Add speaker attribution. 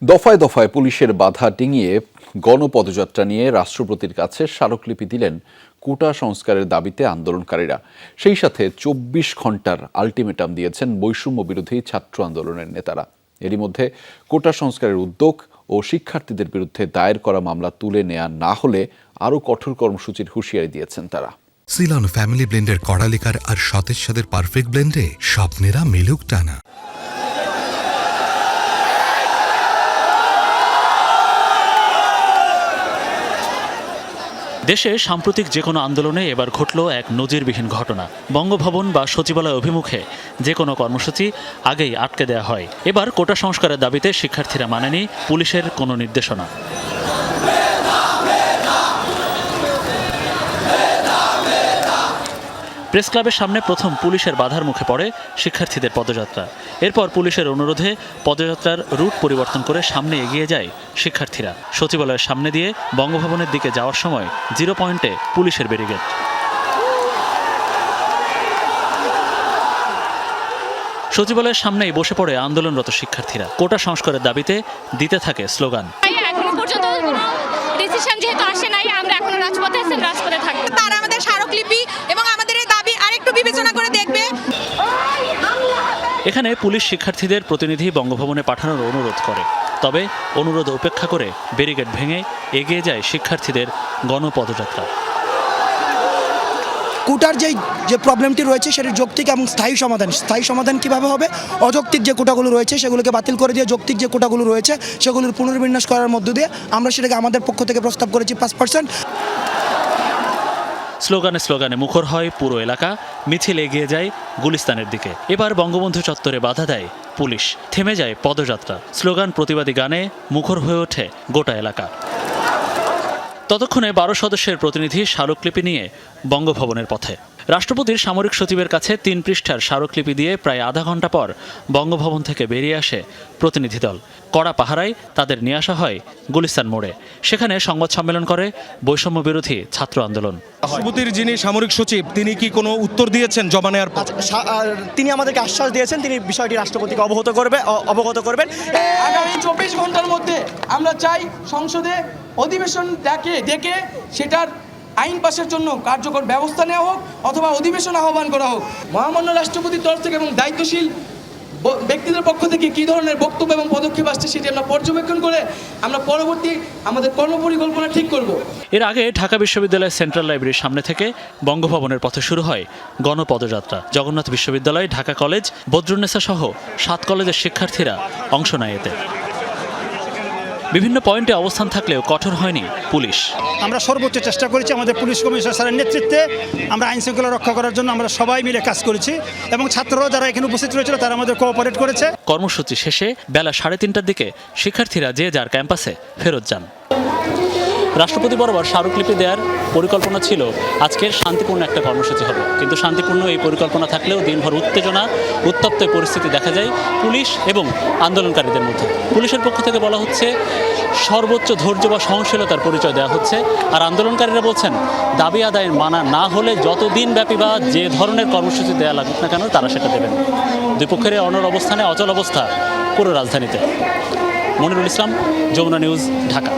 Speaker 1: দফায় দফায় পুলিশের বাধা ডিঙিয়ে গণপদযাত্রা নিয়ে রাষ্ট্রপতির কাছে স্মারকলিপি দিলেন কোটা সংস্কারের দাবিতে আন্দোলনকারীরা। সেই সাথে ২৪ ঘণ্টার আলটিমেটাম দিয়েছেন বৈষম্য বিরোধী ছাত্র আন্দোলনের নেতারা। এরই মধ্যে কোটা সংস্কারের উদ্যোগ ও শিক্ষার্থীদের বিরুদ্ধে দায়ের করা মামলা তুলে নেওয়া না হলে আরও কঠোর কর্মসূচির হুঁশিয়ারি দিয়েছেন তারা।
Speaker 2: সিলন ফ্যামিলি ব্লেন্ডের কড়ালিকার আর সতেজ স্বাদের পারফেক্ট ব্লেন্ডে স্বপ্নেরা মেলুক টানা।
Speaker 3: দেশে সাম্প্রতিক যে কোনো আন্দোলনে এবার ঘটল এক নজিরবিহীন ঘটনা। বঙ্গভবন বা সচিবালয় অভিমুখে যে কোনো কর্মসূচি আগেই আটকে দেওয়া হয়। এবার কোটা সংস্কারের দাবিতে শিক্ষার্থীরা মানেনি পুলিশের কোনো নির্দেশনা। প্রেস ক্লাবের সামনে প্রথম পুলিশের বাধার মুখে পড়ে শিক্ষার্থীদের পদযাত্রা। এরপর পুলিশের অনুরোধে পদযাত্রার রুট পরিবর্তন করে সামনে এগিয়ে যায় শিক্ষার্থীরা। সচিবালয়ের সামনে দিয়ে বঙ্গভবনের দিকে যাওয়ার সময় 0 পয়েন্টে পুলিশের ব্যারিকেড। সচিবালয়ের সামনেই বসে পড়ে আন্দোলনরত শিক্ষার্থীরা। কোটা সংস্কারের দাবিতে দিতে থাকে স্লোগান।
Speaker 4: এখনো পর্যন্ত কোনো ডিসিশন যেহেতু আসে নাই, আমরা এখনো রাজপথে আছি, রাজপথে থাকবো।
Speaker 5: তারা আমাদের স্মারকলিপি এবং আমাদের এই দাবি আরেকটু বিবেচনা করে দেখবে।
Speaker 3: এখানে পুলিশ শিক্ষার্থীদের প্রতিনিধি বঙ্গভবনে পাঠানোর অনুরোধ করে, তবে অনুরোধ উপেক্ষা করে ব্যারিকেড ভেঙে এগিয়ে যায় শিক্ষার্থীদের গণপদযাত্রা।
Speaker 6: কোটার যে প্রবলেমটি রয়েছে সেটির যৌক্তিক এবং স্থায়ী সমাধান কীভাবে হবে? অযৌক্তিক যে কোটাগুলো রয়েছে সেগুলোকে বাতিল করে দিয়ে যৌক্তিক যে কোটাগুলো রয়েছে সেগুলোর পুনর্বিন্যাস করার মধ্য দিয়ে আমরা সেটাকে আমাদের পক্ষ থেকে প্রস্তাব করেছি 5%।
Speaker 3: স্লোগানে স্লোগানে মুখর হয় পুরো এলাকা, মিছিল এগিয়ে যায় গুলিস্তানের দিকে। এবার বঙ্গবন্ধু চত্বরে বাধা দেয় পুলিশ, থেমে যায় পদযাত্রা। স্লোগান প্রতিবাদী গানে মুখর হয়ে ওঠে গোটা এলাকা। ততক্ষণে 12 সদস্যের প্রতিনিধি স্মারকলিপি নিয়ে বঙ্গভবনের পথে। রাষ্ট্রপতির সামরিক সচিবের কাছে 3 পৃষ্ঠার স্মারকলিপি দিয়ে প্রায় আধা ঘন্টা পর বঙ্গভবন থেকে বেরিয়ে আসে প্রতিনিধি দল। কড়া পাহারায় তাদের নিয়ে আসা হয় গুলিস্তান মোড়ে। সেখানে সংবাদ সম্মেলন করে বৈষম্য বিরোধী ছাত্র আন্দোলন।
Speaker 7: রাষ্ট্রপতির যিনি সামরিক সচিব তিনি কি কোনো উত্তর দিয়েছেন জমা নেওয়ার পর?
Speaker 8: তিনি আমাদেরকে আশ্বাস দিয়েছেন তিনি বিষয়টি রাষ্ট্রপতিকে অবগত করবেন।
Speaker 9: আগামী 24 ঘন্টার মধ্যে আমরা চাই সংসদে অধিবেশন ডেকে সেটার আইন পাশের জন্য কার্যকর ব্যবস্থা নেওয়া হোক অথবা অধিবেশন আহ্বান করা হোক। মহামান্য রাষ্ট্রপতির তরফ থেকে এবং দায়িত্বশীল ব্যক্তিদের পক্ষ থেকে কী ধরনের বক্তব্য এবং পদক্ষেপ আসছে সেটি আমরা পর্যবেক্ষণ করে আমরা পরবর্তী আমাদের কর্মপরিকল্পনা ঠিক করব।
Speaker 3: এর আগে ঢাকা বিশ্ববিদ্যালয়ের সেন্ট্রাল লাইব্রেরির সামনে থেকে বঙ্গভবনের পথে শুরু হয় গণপদযাত্রা। জগন্নাথ বিশ্ববিদ্যালয়, ঢাকা কলেজ, বদরুন্নেসা সহ 7 কলেজের শিক্ষার্থীরা অংশ নেয় এতে। বিভিন্ন পয়েন্টে অবস্থান থাকলেও কঠোর হয়নি পুলিশ।
Speaker 8: আমরা সর্বোচ্চ চেষ্টা করেছি আমাদের পুলিশ কমিশনার স্যারের নেতৃত্বে। আমরা আইন শৃঙ্খলা রক্ষা করার জন্য আমরা সবাই মিলে কাজ করেছি এবং ছাত্ররা যারা এখানে উপস্থিত রয়েছিল তারা আমাদের কোঅপারেট করেছে।
Speaker 3: কর্মসূচি শেষে বেলা 3:30টার দিকে শিক্ষার্থীরা যে যার ক্যাম্পাসে ফেরত যান। রাষ্ট্রপতি বরাবর স্মারকলিপি দেওয়ার পরিকল্পনা ছিল আজকের শান্তিপূর্ণ একটা কর্মসূচি হবে, কিন্তু শান্তিপূর্ণ এই পরিকল্পনা থাকলেও দিনভর উত্তেজনা, উত্তপ্ত পরিস্থিতি দেখা যায় পুলিশ এবং আন্দোলনকারীদের মধ্যে। পুলিশের পক্ষ থেকে বলা হচ্ছে সর্বোচ্চ ধৈর্য বা সহনশীলতার পরিচয় দেওয়া হচ্ছে, আর আন্দোলনকারীরা বলছেন দাবি আদায় মানা না হলে যতদিন ব্যাপী বা যে ধরনের কর্মসূচি দেওয়া লাগুক না কেন তারা সেটা দেবেন। দুই পক্ষের অনড় অবস্থানে অচল অবস্থা পুরো রাজধানীতে। মনিরুল ইসলাম, যমুনা নিউজ, ঢাকা।